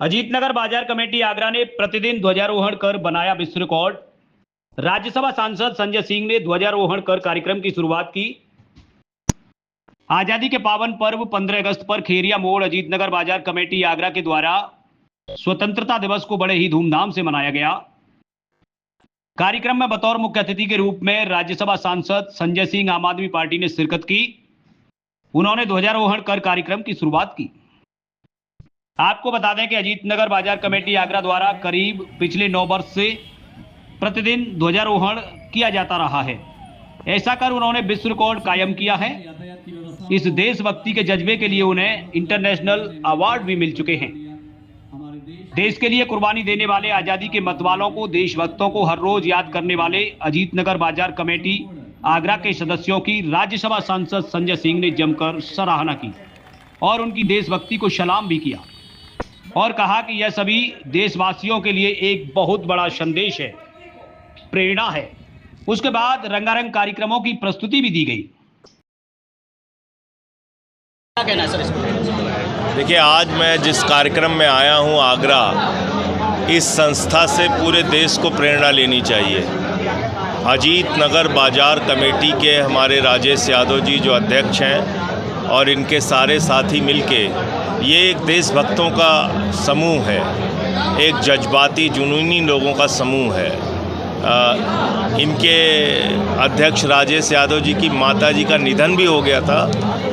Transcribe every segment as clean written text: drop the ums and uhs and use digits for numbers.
अजीतनगर बाजार कमेटी आगरा ने प्रतिदिन ध्वजारोहण कर बनाया विश्व रिकॉर्ड। राज्यसभा सांसद संजय सिंह ने ध्वजारोहण कर कार्यक्रम की शुरुआत की। आजादी के पावन पर्व 15 अगस्त पर खेरिया मोड़ अजीतनगर बाजार कमेटी आगरा के द्वारा स्वतंत्रता दिवस को बड़े ही धूमधाम से मनाया गया। कार्यक्रम में बतौर मुख्य अतिथि के रूप में राज्यसभा सांसद संजय सिंह आम आदमी पार्टी ने शिरकत की। उन्होंने ध्वजारोहण कर कार्यक्रम की शुरुआत की। आपको बता दें कि अजीतनगर बाजार कमेटी आगरा द्वारा करीब पिछले 9 वर्ष से प्रतिदिन ध्वजारोहण किया जाता रहा है। ऐसा कर उन्होंने विश्व रिकॉर्ड कायम किया है। इस देशभक्ति के जज्बे के लिए उन्हें इंटरनेशनल अवार्ड भी मिल चुके हैं। देश के लिए कुर्बानी देने वाले आजादी के मतवालों को, देशभक्तों को हर रोज याद करने वाले अजीतनगर बाजार कमेटी आगरा के सदस्यों की राज्यसभा सांसद संजय सिंह ने जमकर सराहना की और उनकी देशभक्ति को सलाम भी किया और कहा कि यह सभी देशवासियों के लिए एक बहुत बड़ा संदेश है, प्रेरणा है। उसके बाद रंगारंग कार्यक्रमों की प्रस्तुति भी दी गई। क्या कहना है सर इसको? देखिए, आज मैं जिस कार्यक्रम में आया हूं आगरा, इस संस्था से पूरे देश को प्रेरणा लेनी चाहिए। अजीतनगर बाजार कमेटी के हमारे राजेश यादव जी जो अध्यक्ष हैं और इनके सारे साथी मिलके ये एक देशभक्तों का समूह है, एक जज्बाती जुनूनी लोगों का समूह है। इनके अध्यक्ष राजेश यादव जी की माताजी का निधन भी हो गया था,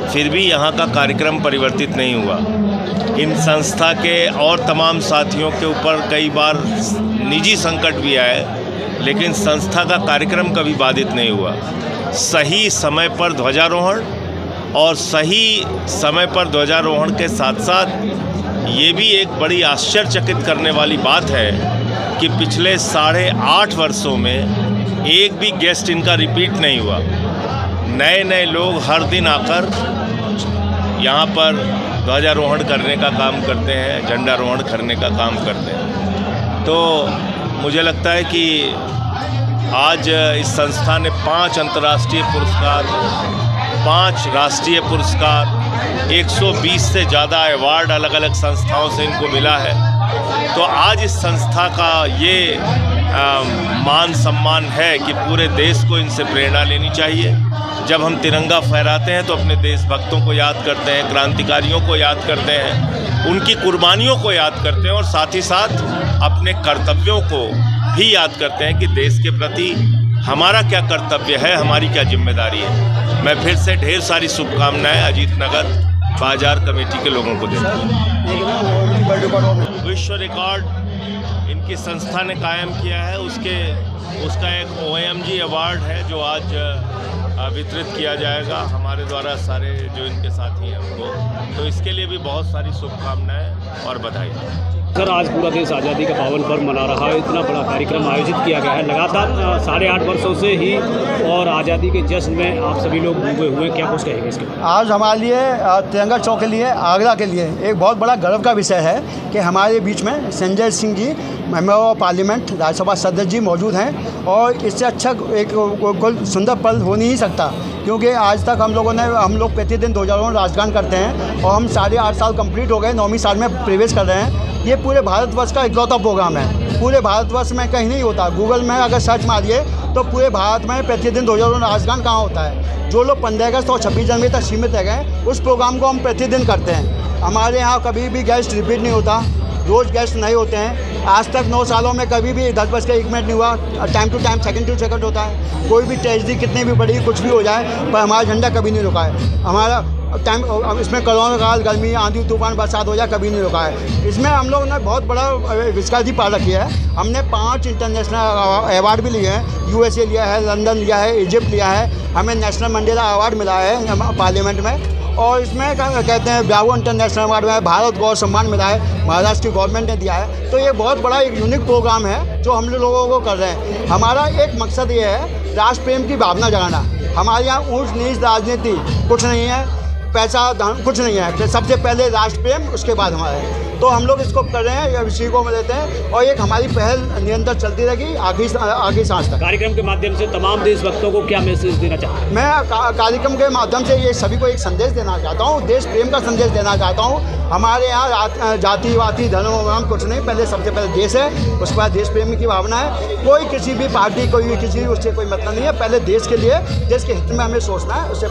फिर भी यहाँ का कार्यक्रम परिवर्तित नहीं हुआ। इन संस्था के और तमाम साथियों के ऊपर कई बार निजी संकट भी आए, लेकिन संस्था का कार्यक्रम कभी बाधित नहीं हुआ। सही समय पर ध्वजारोहण और सही समय पर ध्वजारोहण के साथ साथ ये भी एक बड़ी आश्चर्यचकित करने वाली बात है कि पिछले 8.5 वर्षों में एक भी गेस्ट इनका रिपीट नहीं हुआ। नए नए लोग हर दिन आकर यहाँ पर ध्वजारोहण करने का काम करते हैं, झंडारोहण करने का काम करते हैं। तो मुझे लगता है कि आज इस संस्था ने 5 अंतर्राष्ट्रीय पुरस्कार, 5 राष्ट्रीय पुरस्कार, 120 से ज़्यादा अवार्ड अलग अलग संस्थाओं से इनको मिला है। तो आज इस संस्था का ये मान सम्मान है कि पूरे देश को इनसे प्रेरणा लेनी चाहिए। जब हम तिरंगा फहराते हैं तो अपने देशभक्तों को याद करते हैं, क्रांतिकारियों को याद करते हैं, उनकी कुर्बानियों को याद करते हैं और साथ ही साथ अपने कर्तव्यों को भी याद करते हैं कि देश के प्रति हमारा क्या कर्तव्य है, हमारी क्या जिम्मेदारी है। मैं फिर से ढेर सारी शुभकामनाएं अजीतनगर बाजार कमेटी के लोगों को देता हूँ। विश्व रिकॉर्ड इनकी संस्था ने कायम किया है, उसका एक OMG अवार्ड है जो आज वितरित किया जाएगा हमारे द्वारा सारे जो इनके साथी हैं उनको। तो इसके लिए भी बहुत सारी शुभकामनाएं और बधाई। सर, आज पूरा देश आज़ादी का पावन पर्व मना रहा है, इतना बड़ा कार्यक्रम आयोजित किया गया है लगातार 8.5 वर्षों से ही, और आज़ादी के जश्न में आप सभी लोग डूबे हुए, क्या कुछ कहेंगे इसके? आज हमारे लिए तिरंगा चौक के लिए, आगरा के लिए एक बहुत बड़ा गर्व का विषय है कि हमारे बीच में Sanjay Singh ji, member of parliament, Rajya Sabha सदस्य जी मौजूद हैं। और इससे अच्छा एक कोई सुंदर पल हो नहीं सकता, क्योंकि आज तक हम लोग प्रतिदिन ध्वजारोहण राजगान करते हैं और हम 8.5 साल कंप्लीट हो गए, 9वीं साल में प्रवेश कर रहे हैं। ये पूरे भारतवर्ष का इकलौता प्रोग्राम है, पूरे भारतवर्ष में कहीं नहीं होता। गूगल में अगर सर्च मारिए तो पूरे भारत में प्रतिदिन ध्वजारोहण राजगान कहाँ होता है। जो लोग 15 अगस्त और 26 जनवरी तक सीमित रह गए, उस प्रोग्राम को हम प्रतिदिन करते हैं। हमारे यहाँ कभी भी गेस्ट रिपीट नहीं होता, रोज़ गेस्ट नहीं होते हैं। आज तक 9 सालों में कभी भी 10:01 नहीं हुआ। Time to time, second to second होता है। कोई भी ट्रेजेडी कितनी भी बड़ी कुछ भी हो जाए, पर हमारा झंडा कभी नहीं रुका है। हमारा टाइम, इसमें कोरोना काल, गर्मी, आंधी तूफान, बरसात हो जाए, कभी नहीं रुका है। इसमें हम लोगों ने बहुत बड़ा विस्तार पाल रखी है। हमने 5 इंटरनेशनल अवार्ड भी लिए हैं। USA लिया है, लंदन लिया है, इजिप्ट लिया है। हमें नेशनल मंडेला अवार्ड मिला है पार्लियामेंट में। और इसमें कहते हैं ब्रावो इंटरनेशनल अवार्ड में भारत गौरव सम्मान मिला है, महाराष्ट्र की गवर्नमेंट ने दिया है। तो ये बहुत बड़ा एक यूनिक प्रोग्राम है जो हम लोगों को कर रहे हैं। हमारा एक मकसद ये है, राष्ट्र प्रेम की भावना जगाना। हमारे यहाँ ऊंच नीच राजनीति कुछ नहीं है। पैसा धन कुछ नहीं है। सबसे पहले राष्ट्र प्रेम, उसके बाद हमारे। तो हम लोग इसको कर रहे हैं, इसी को में लेते हैं और एक हमारी पहल निरंतर चलती रहेगी आगे सांस तक। कार्यक्रम के माध्यम से तमाम देशभक्तों को क्या मैसेज देना चाहते हैं? मैं कार्यक्रम के माध्यम से ये सभी को एक संदेश देना चाहता हूँ, देश प्रेम का संदेश देना चाहता हूँ। हमारे यहाँ जातिवादी धर्म कुछ नहीं, पहले सबसे पहले देश है, उसके बाद देश प्रेम की भावना है। कोई किसी भी पार्टी कोई किसी उससे कोई मतलब नहीं है, पहले देश के लिए, देश के हित में हमें सोचना है, उससे